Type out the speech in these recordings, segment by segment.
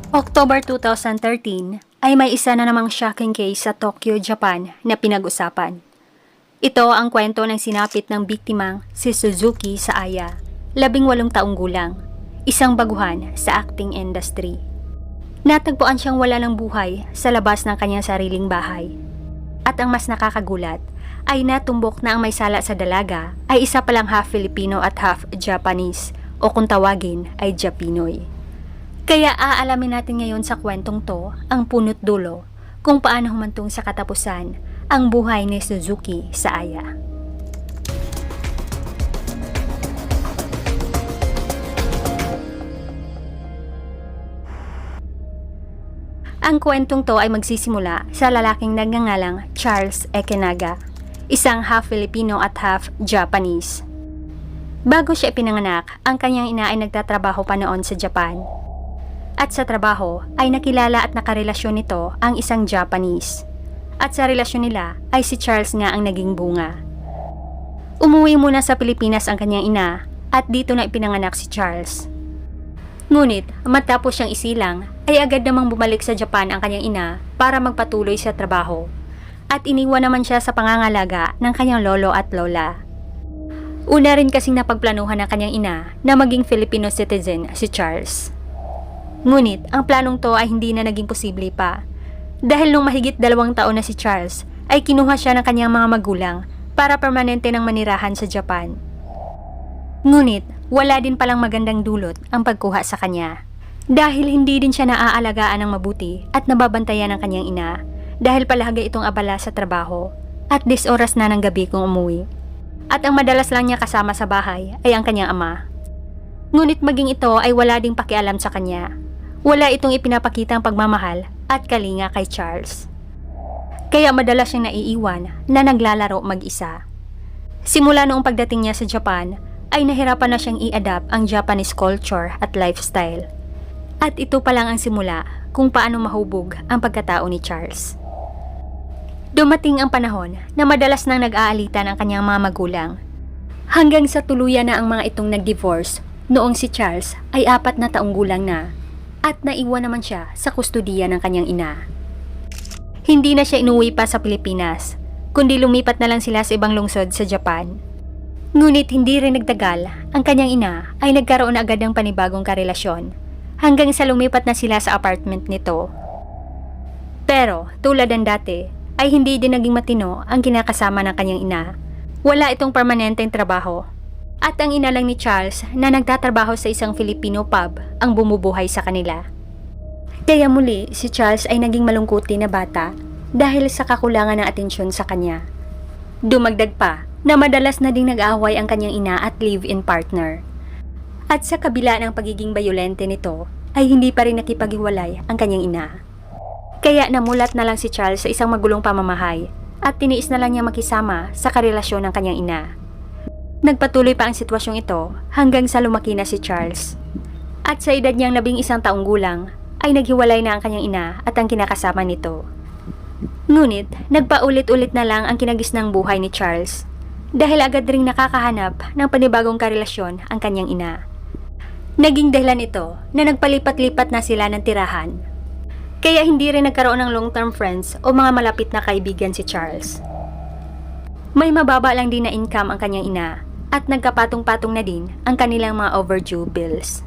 October 2013 ay may isa na namang shocking case sa Tokyo, Japan na pinag-usapan. Ito ang kwento ng sinapit ng biktimang si Suzuki Saaya, 18 taong gulang, isang baguhan sa acting industry. Natagpuan siyang wala ng buhay sa labas ng kanyang sariling bahay. At ang mas nakakagulat ay natumbok na ang may sala sa dalaga ay isa palang half Filipino at half Japanese o kung tawagin ay Japinoy. Kaya aalamin natin ngayon sa kwentong to ang punot dulo kung paano humantong sa katapusan ang buhay ni Suzuki Saaya. Ang kwentong to ay magsisimula sa lalaking nagngangalang Charles Ekenaga, isang half Filipino at half Japanese. Bago siya ipinanganak, ang kanyang ina ay nagtatrabaho pa noon sa Japan. At sa trabaho ay nakilala at nakarelasyon nito ang isang Japanese. At sa relasyon nila ay si Charles nga ang naging bunga. Umuwi muna sa Pilipinas ang kanyang ina at dito na ipinanganak si Charles. Ngunit matapos siyang isilang ay agad namang bumalik sa Japan ang kanyang ina para magpatuloy sa trabaho. At iniwan naman siya sa pangangalaga ng kanyang lolo at lola. Una rin kasing napagplanuhan ng kanyang ina na maging Filipino citizen si Charles. Ngunit ang planong to ay hindi na naging posible pa. Dahil nung mahigit 2 taon na si Charles ay kinuha siya ng kanyang mga magulang para permanente ng manirahan sa Japan. Ngunit wala din palang magandang dulot ang pagkuha sa kanya. Dahil hindi din siya naaalagaan ng mabuti at nababantayan ng kanyang ina dahil palagi itong abala sa trabaho at 10 oras na ng gabi kung umuwi. At ang madalas lang niya kasama sa bahay ay ang kanyang ama. Ngunit maging ito ay wala ding pakialam sa kanya. Wala itong ipinapakitang pagmamahal at kalinga kay Charles. Kaya madalas siyang naiiwan na naglalaro mag-isa. Simula noong pagdating niya sa Japan, ay nahirapan na siyang i-adapt ang Japanese culture at lifestyle. At ito pa lang ang simula kung paano mahubog ang pagkatao ni Charles. Dumating ang panahon na madalas nang nag-aalitan ang kanyang mga magulang. Hanggang sa tuluyan na ang mga itong nag-divorce noong si Charles ay 4 na taong gulang na. At naiwan naman siya sa kustudiya ng kanyang ina. Hindi na siya inuwi pa sa Pilipinas, kundi lumipat na lang sila sa ibang lungsod sa Japan. Ngunit hindi rin nagtagal, ang kanyang ina ay nagkaroon agad ng panibagong karelasyon, hanggang sa lumipat na sila sa apartment nito. Pero tulad ng dati, ay hindi din naging matino ang kinakasama ng kanyang ina. Wala itong permanenteng trabaho. At ang ina lang ni Charles na nagtatrabaho sa isang Filipino pub ang bumubuhay sa kanila. Kaya muli si Charles ay naging malungkuti na bata dahil sa kakulangan ng atensyon sa kanya. Dumagdag pa na madalas na ding nag-aaway ang kanyang ina at live-in partner. At sa kabila ng pagiging bayolente nito ay hindi pa rin nakipaghiwalay ang kanyang ina. Kaya namulat na lang si Charles sa isang magulong pamamahay at tiniis na lang niya makisama sa karelasyon ng kanyang ina. Nagpatuloy pa ang sitwasyong ito hanggang sa lumaki na si Charles. At sa edad niyang 11 taong gulang, ay naghiwalay na ang kanyang ina at ang kinakasama nito. Ngunit, nagpaulit-ulit na lang ang kinagisnang buhay ni Charles dahil agad ring nakakahanap ng panibagong karelasyon ang kanyang ina. Naging dahilan ito na nagpalipat-lipat na sila ng tirahan. Kaya hindi rin nagkaroon ng long-term friends o mga malapit na kaibigan si Charles. May mababa lang din na income ang kanyang ina at nagkapatong-patong na din ang kanilang mga overdue bills.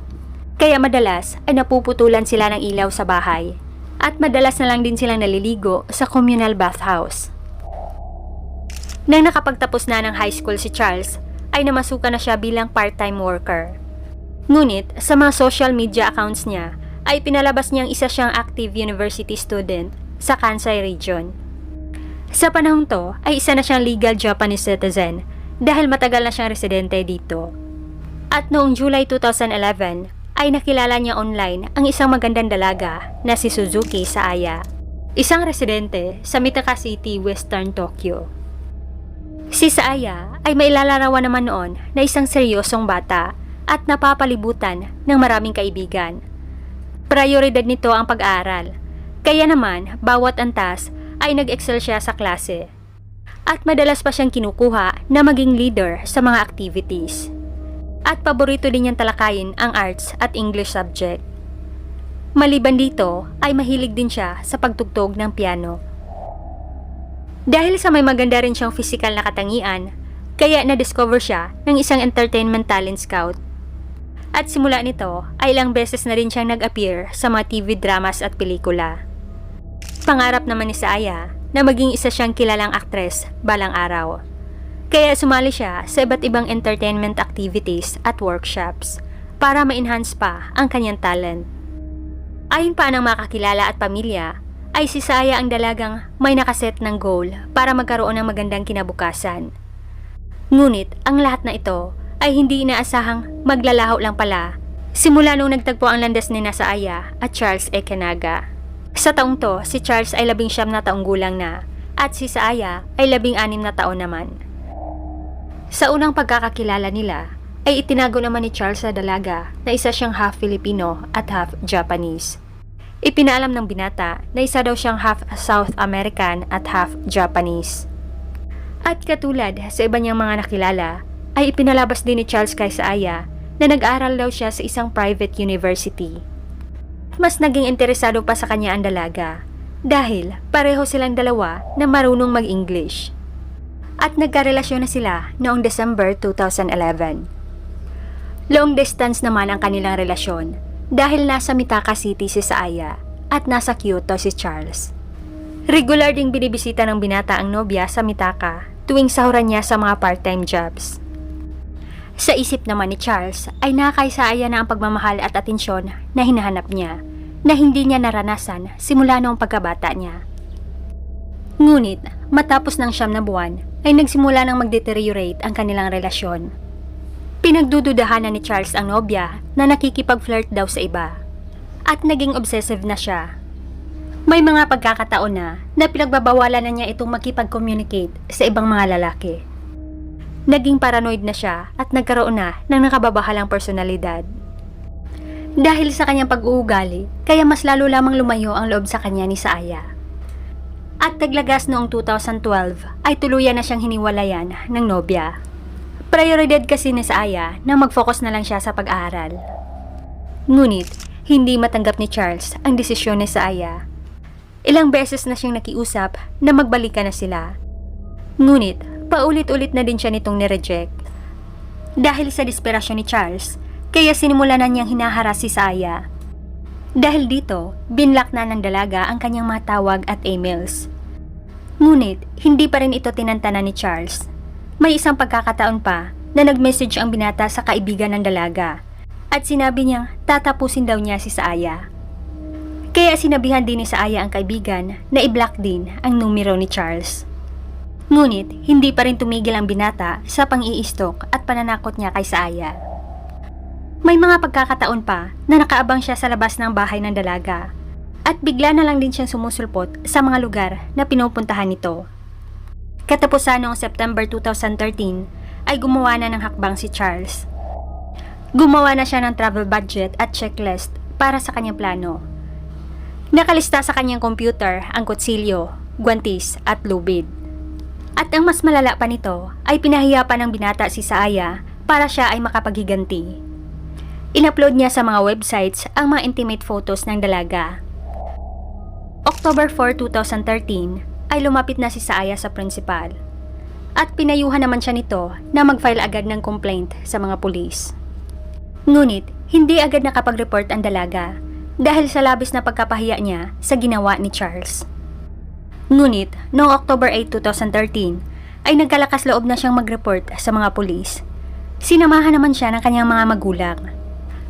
Kaya madalas ay napuputulan sila ng ilaw sa bahay at madalas na lang din silang naliligo sa communal bathhouse. Nang nakapagtapos na ng high school si Charles ay namasukan na siya bilang part-time worker. Ngunit sa mga social media accounts niya ay pinalabas niyang isa siyang active university student sa Kansai region. Sa panahon to ay isa na siyang legal Japanese citizen dahil matagal na siyang residente dito. At noong July 2011 ay nakilala niya online ang isang magandang dalaga na si Suzuki Saaya, isang residente sa Mitaka City, Western Tokyo. Si Saaya ay mailalarawan naman noon na isang seryosong bata at napapalibutan ng maraming kaibigan. Prioridad nito ang pag-aaral, kaya naman bawat antas ay nag-excel siya sa klase. At madalas pa siyang kinukuha na maging leader sa mga activities. At paborito din niyang talakayin ang arts at English subject. Maliban dito ay mahilig din siya sa pagtugtog ng piano. Dahil sa may maganda rin siyang physical na katangian, kaya na-discover siya ng isang entertainment talent scout. At simula nito ay ilang beses na rin siyang nag-appear sa mga TV dramas at pelikula. Pangarap naman ni Saya na maging isa siyang kilalang aktres balang araw. Kaya sumali siya sa iba't ibang entertainment activities at workshops para ma-enhance pa ang kanyang talent. Ayon pa ng mga kakilala at pamilya, ay si Saya ang dalagang may nakaset ng goal para magkaroon ng magandang kinabukasan. Ngunit ang lahat na ito ay hindi inaasahang maglalaho lang pala simula nung nagtagpo ang landas ni Saya at Charles Ekenaga. Sa taong to, si Charles ay 19 na taong gulang na at si Saya ay 16 na taon naman. Sa unang pagkakakilala nila, ay itinago naman ni Charles sa dalaga na isa siyang half Filipino at half Japanese. Ipinaalam ng binata na isa daw siyang half South American at half Japanese. At katulad sa iba niyang mga nakilala, ay ipinalabas din ni Charles kay Saya na nag-aral daw siya sa isang private university. Mas naging interesado pa sa kanya ang dalaga dahil pareho silang dalawa na marunong mag-English. At nagkarelasyon na sila noong December 2011. Long distance naman ang kanilang relasyon dahil nasa Mitaka City si Saya at nasa Kyoto si Charles. Regular ding binibisita ng binata ang nobya sa Mitaka tuwing sahuran niya sa mga part-time jobs. Sa isip naman ni Charles ay nakakaysaya na ang pagmamahal at atensyon na hinahanap niya na hindi niya naranasan simula noong pagkabata niya. Ngunit matapos ng 9 na buwan ay nagsimula nang mag-deteriorate ang kanilang relasyon. Pinagdududahan na ni Charles ang nobya na nakikipag-flirt daw sa iba at naging obsessive na siya. May mga pagkakataon na pinagbabawalan na niya itong makipag-communicate sa ibang mga lalaki. Naging paranoid na siya at nagkaroon na ng nakababahalang personalidad. Dahil sa kanyang pag-uugali, kaya mas lalo lamang lumayo ang loob sa kanya ni Saya. At taglagas noong 2012 ay tuluyan na siyang hiniwalayan ng nobya. Prioridad kasi ni Saya na mag-focus na lang siya sa pag-aaral. Ngunit, hindi matanggap ni Charles ang desisyon ni Saya. Ilang beses na siyang nakiusap na magbalikan na sila. Ngunit, paulit-ulit na din siya nitong nireject. Dahil sa desperasyon ni Charles, kaya sinimula na niyang hinaharas si Saya. Dahil dito, binlock na ng dalaga ang kanyang mga tawag at emails. Ngunit, hindi pa rin ito tinantanan ni Charles. May isang pagkakataon pa na nag-message ang binata sa kaibigan ng dalaga at sinabi niyang tatapusin daw niya si Saya. Kaya sinabihan din ni Saya ang kaibigan na i-block din ang numero ni Charles. Ngunit, hindi pa rin tumigil ang binata sa pang-i-stalk at pananakot niya kay Saya. May mga pagkakataon pa na nakaabang siya sa labas ng bahay ng dalaga at bigla na lang din siyang sumusulpot sa mga lugar na pinupuntahan nito. Katapusan noong September 2013 ay gumawa na ng hakbang si Charles. Gumawa na siya ng travel budget at checklist para sa kanyang plano. Nakalista sa kanyang computer ang kutsilyo, guwantes at lubid. At ang mas malala pa nito ay pinahiya pa ng binata si Saya para siya ay makapaghiganti. In-upload niya sa mga websites ang mga intimate photos ng dalaga. October 4, 2013 ay lumapit na si Saya sa principal. At pinayuhan naman siya nito na mag-file agad ng complaint sa mga pulis. Ngunit hindi agad nakapag-report ang dalaga dahil sa labis na pagkapahiya niya sa ginawa ni Charles. Ngunit noong October 8, 2013 ay nagkalakas loob na siyang mag-report sa mga pulis. Sinamahan naman siya ng kanyang mga magulang.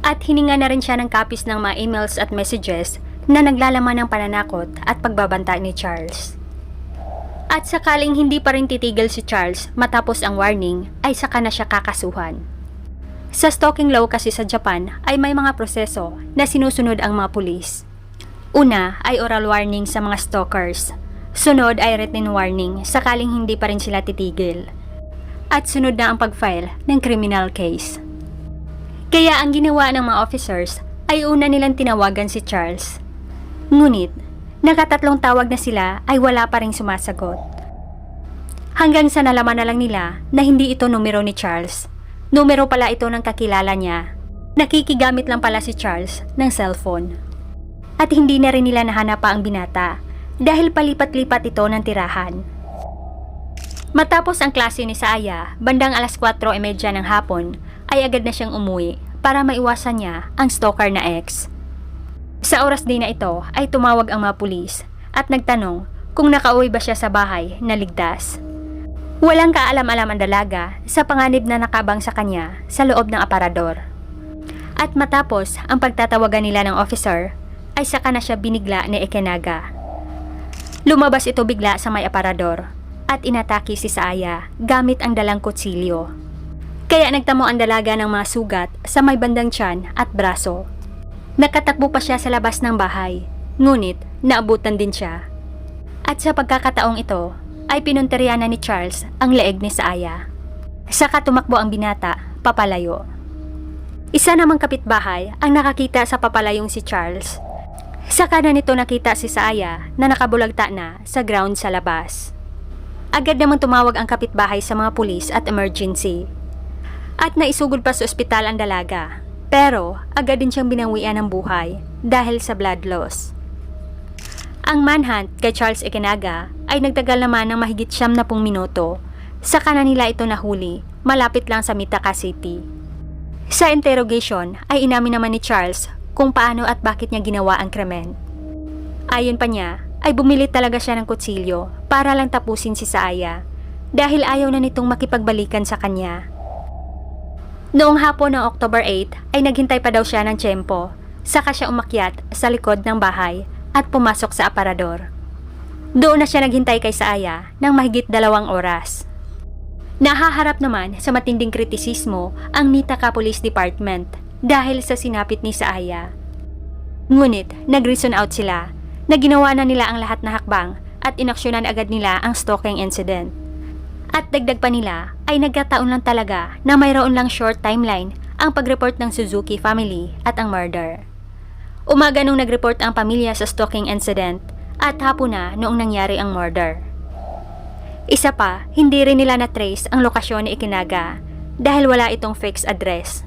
At hininga na rin siya ng copies ng mga emails at messages na naglalaman ng pananakot at pagbabanta ni Charles. At sakaling hindi pa rin titigil si Charles matapos ang warning ay saka na siya kakasuhan. Sa stalking law kasi sa Japan ay may mga proseso na sinusunod ang mga pulis. Una ay oral warning sa mga stalkers. Sunod ay written warning sakaling hindi pa rin sila titigil. At sunod na ang pag-file ng criminal case. Kaya ang ginawa ng mga officers ay una nilang tinawagan si Charles. Ngunit, nakatatlong tawag na sila ay wala pa ring sumasagot. Hanggang sa nalaman na lang nila na hindi ito numero ni Charles. Numero pala ito ng kakilala niya. Nakikigamit lang pala si Charles ng cellphone. at hindi na rin nila nahanap pa ang binata dahil palipat-lipat ito ng tirahan. Matapos ang klase ni Saya, bandang alas 4:30 ng hapon ay agad na siyang umuwi para maiwasan niya ang stalker na ex. Sa oras din na ito ay tumawag ang mga pulis at nagtanong kung nakauwi ba siya sa bahay na ligtas. Walang kaalam-alam ang dalaga sa panganib na nakabang sa kanya sa loob ng aparador. At matapos ang pagtatawagan nila ng officer, ay saka na siya binigla ni Ekenaga. Lumabas ito bigla sa may aparador at inatake si Saya gamit ang dalang kutsilyo. Kaya nagtamo ang dalaga ng mga sugat sa may bandang tiyan at braso. Nakatakbo pa siya sa labas ng bahay, ngunit naabutan din siya. At sa pagkakataong ito, ay pinunteriya na ni Charles ang leeg ni Saya. Saka tumakbo ang binata, papalayo. Isa namang kapitbahay ang nakakita sa papalayong si Charles. Saka na nito nakita si Saya na nakabulagta na sa ground sa labas. Agad namang tumawag ang kapitbahay sa mga pulis at emergency. At naisugod pa sa ospital ang dalaga, pero agad din siyang binawian ng buhay dahil sa blood loss. Ang manhunt kay Charles Ekenaga ay nagtagal naman ng mahigit 70 minuto. Saka na nila ito nahuli malapit lang sa Mitaka City. Sa interrogation ay inamin naman ni Charles kung paano at bakit niya ginawa ang krimen. Ayon pa niya ay bumili talaga siya ng kutsilyo para lang tapusin si Saya dahil ayaw na nitong makipagbalikan sa kanya. Noong hapon ng October 8 ay naghintay pa daw siya ng tiyempo, saka siya umakyat sa likod ng bahay at pumasok sa aparador. Doon na siya naghintay kay Saya ng mahigit 2 oras. Nahaharap naman sa matinding kritisismo ang Mitaka Police Department dahil sa sinapit ni Saya. Ngunit nag-reason out sila na ginawa na nila ang lahat na hakbang at inaksyonan agad nila ang stalking incident. At dagdag pa nila ay nagkataon lang talaga na mayroon lang short timeline ang pag-report ng Suzuki family at ang murder. Umaga nung nag-report ang pamilya sa stalking incident at hapon na noong nangyari ang murder. Isa pa, hindi rin nila na-trace ang lokasyon ni Ekenaga dahil wala itong fixed address.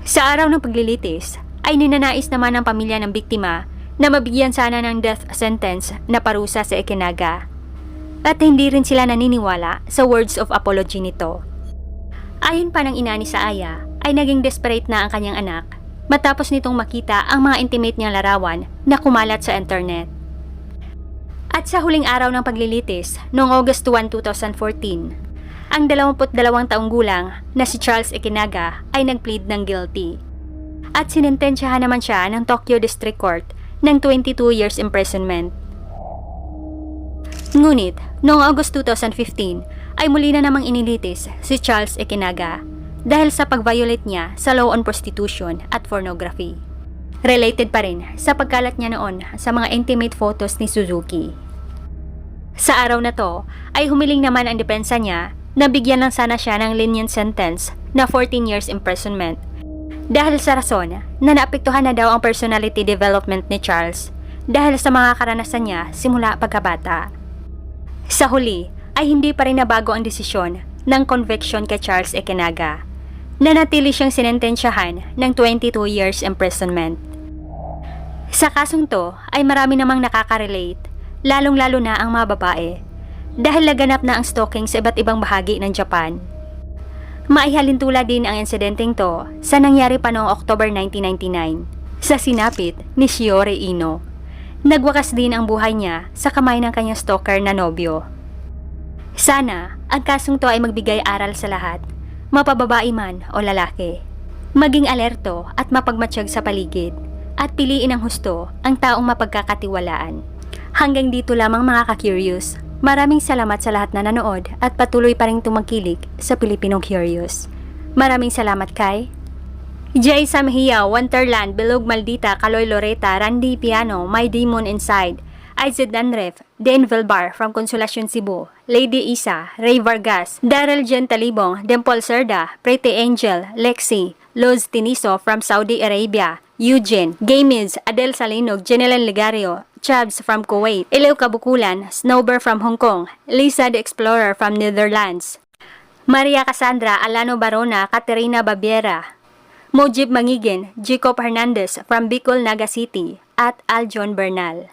Sa araw ng paglilitis ay ninanais naman ng pamilya ng biktima na mabigyan sana ng death sentence na parusa sa Ekenaga. At hindi rin sila naniniwala sa words of apology nito. Ayon pa ng ina ni Saya ay naging desperate na ang kanyang anak matapos nitong makita ang mga intimate niyang larawan na kumalat sa internet. At sa huling araw ng paglilitis noong August 1, 2014, ang 22 taong gulang na si Charles Ekenaga ay nag-plead ng guilty. At sinentensyahan naman siya ng Tokyo District Court ng 22 years imprisonment. Ngunit, noong August 2015 ay muli na namang inilitis si Charles Ekenaga dahil sa pag-violate niya sa law on prostitution at pornography. Related pa rin sa pagkalat niya noon sa mga intimate photos ni Suzuki. Sa araw na to ay humiling naman ang depensa niya na bigyan lang sana siya ng lenient sentence na 14 years imprisonment dahil sa rason na naapektuhan na daw ang personality development ni Charles dahil sa mga karanasan niya simula pagkabata. Sa huli ay hindi pa rin nabago ang desisyon ng conviction kay Charles Ekenaga na natili siyang sinentensyahan ng 22 years imprisonment. Sa kasong to ay marami namang nakaka-relate, lalong-lalo na ang mga babae, dahil laganap na ang stalking sa iba't ibang bahagi ng Japan. Maihalintulad din ang insidenteng to sa nangyari pa noong October 1999 sa sinapit ni Shiori Ino. Nagwakas din ang buhay niya sa kamay ng kanyang stalker na nobyo. Sana ang kasong to ay magbigay aral sa lahat, mapababae man o lalaki. Maging alerto at mapagmatsyag sa paligid at piliin ang husto ang taong mapagkakatiwalaan. Hanggang dito lamang mga ka-curious. Maraming salamat sa lahat na nanood at patuloy pa rin tumangkilik sa Pilipinong Curious. Maraming salamat kay Jay Samhia, Wonderland, Bilog Maldita, Kaloy Loreta, Randy Piano, My Demon Inside, Aized Danref, Den Vilbar from Consolacion Cebu, Lady Isa, Ray Vargas, Daryl Gentalibong, Dempol Serda, Pretty Angel, Lexi, Loz Tiniso from Saudi Arabia, Eugene, Gamiz, Adel Salinog, Jenelan Ligario, Chabs from Kuwait, Eleo Kabukulan, Snowber from Hong Kong, Lisa the Explorer from Netherlands, Maria Cassandra, Alano Barona, Katerina Babiera, Mojib Mangigin, Jacob Hernandez from Bicol, Naga City, at Aljon Bernal.